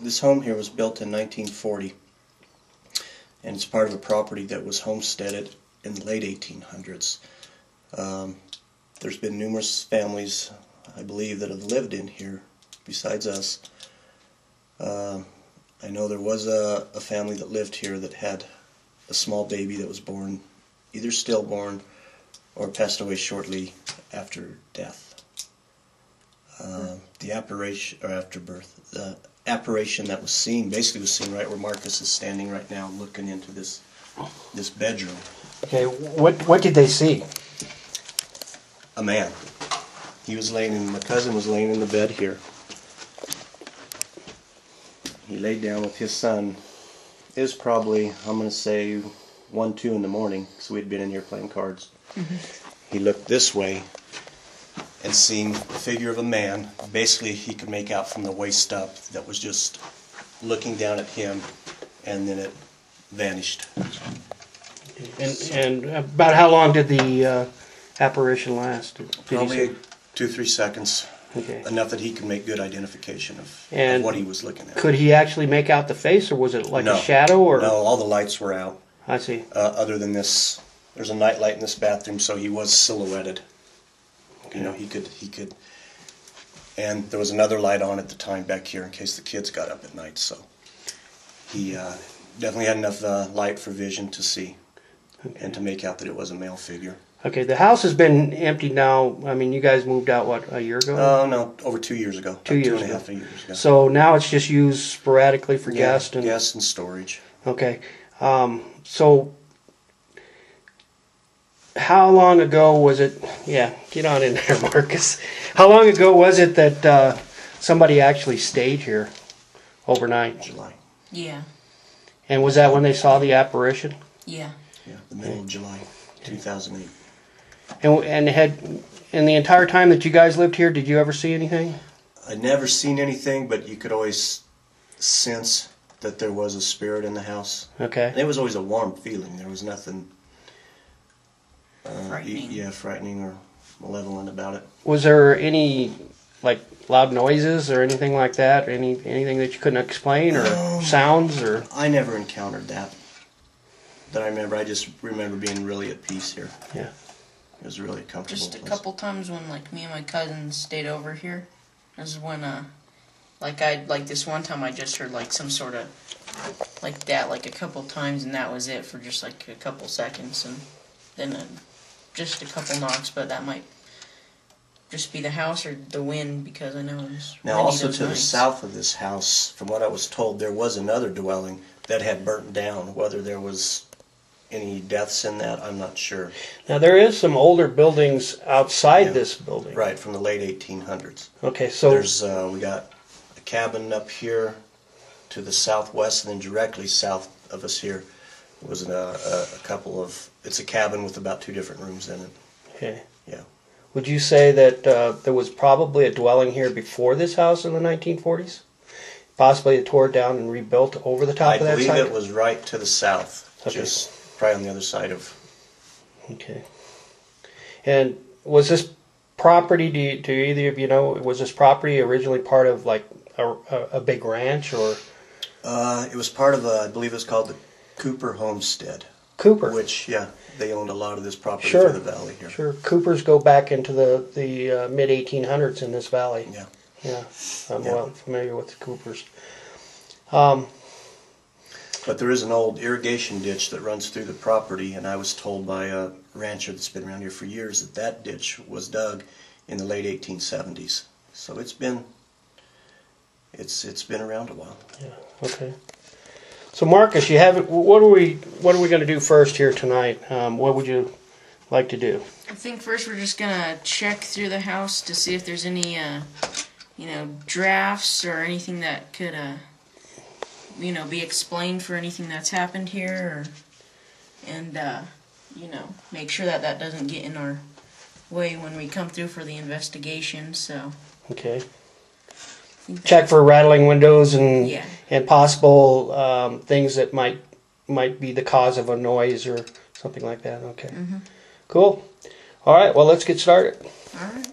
This home here was built in 1940, and it's part of a property that was homesteaded in the late 1800s. There's been numerous families, I believe, that have lived in here besides us. I know there was a family that lived here that had a small baby that was born either stillborn or passed away shortly after death. The apparition, or after birth, the apparition that was seen, basically was seen right where Marcus is standing right now, looking into this bedroom. Okay, what did they see? A man. He was laying in, my cousin was laying in the bed here. He laid down with his son. It was probably, I'm going to say, 1, 2 in the morning, so we'd been in here playing cards. He looked this way and seen the figure of a man. Basically, he could make out from the waist up that was just looking down at him, and then it vanished. And about how long did the apparition last? Probably 2-3 seconds. Okay. Enough that he could make good identification of what he was looking at. Could he actually make out the face, or was it like No. a shadow? Or no, all the lights were out. I see. Other than this, there's a night light in this bathroom, so he was silhouetted. Okay. You know, he could, and there was another light on at the time back here in case the kids got up at night. So he definitely had enough light for vision to see, and to make out that it was a male figure. Okay, the house has been empty now. I mean, you guys moved out, what, a year ago? Oh, no, over 2 years ago. 2 years ago. 2.5 years ago. So now it's just used sporadically for guests? And guests and storage. Okay. So how long ago was it? Yeah, get on in there, Marcus. How long ago was it that somebody actually stayed here overnight? July. Yeah. And was that when they saw the apparition? Yeah. Yeah, the middle of July, 2008. And in the entire time that you guys lived here, did you ever see anything? I'd never seen anything, but you could always sense that there was a spirit in the house. Okay. And it was always a warm feeling. There was nothing Frightening. frightening or malevolent about it. Was there any like loud noises or anything like that? Anything that you couldn't explain, or sounds, or? I never encountered that I remember. I just remember being really at peace here. Yeah. It was really a comfortable Just a place. couple times when like me and my cousins stayed over here. This is when like this one time I just heard like some sort of like that like a couple times, and that was it for just like a couple seconds, and then just a couple knocks, but that might just be the house or the wind, because I know it's Now also to the south of this house, from what I was told, there was another dwelling that had burnt down. Whether there was any deaths in that, I'm not sure. Now there is some older buildings outside this building. Right, from the late 1800s. Okay, so There's we got a cabin up here to the southwest, and then directly south of us here was a couple of. It's a cabin with about 2 different rooms in it. okay. Yeah. Would you say that there was probably a dwelling here before this house in the 1940s? Possibly it tore it down and rebuilt over the top of that side? I believe it was right to the south, Okay. just probably on the other side of. Okay. And was this property, do either of you know, was this property originally part of like a big ranch, or? It was part of I believe it's called the Cooper Homestead. Cooper. Which, yeah, they owned a lot of this property Sure. through the valley here. Sure. Coopers go back into the mid 1800s in this valley. Yeah. Yeah. I'm Yeah. well familiar with the Coopers. But there is an old irrigation ditch that runs through the property, and I was told by a rancher that's been around here for years that that ditch was dug in the late 1870s. So it's been around a while. Yeah. Okay. So Marcus, you have what are we going to do first here tonight? What would you like to do? I think first we're just gonna check through the house to see if there's any drafts or anything that could be explained for anything that's happened here, and make sure that doesn't get in our way when we come through for the investigation. So Okay. Check for rattling windows Yeah. and possible things that might be the cause of a noise or something like that. Okay. Cool. All right. Well, let's get started. All right.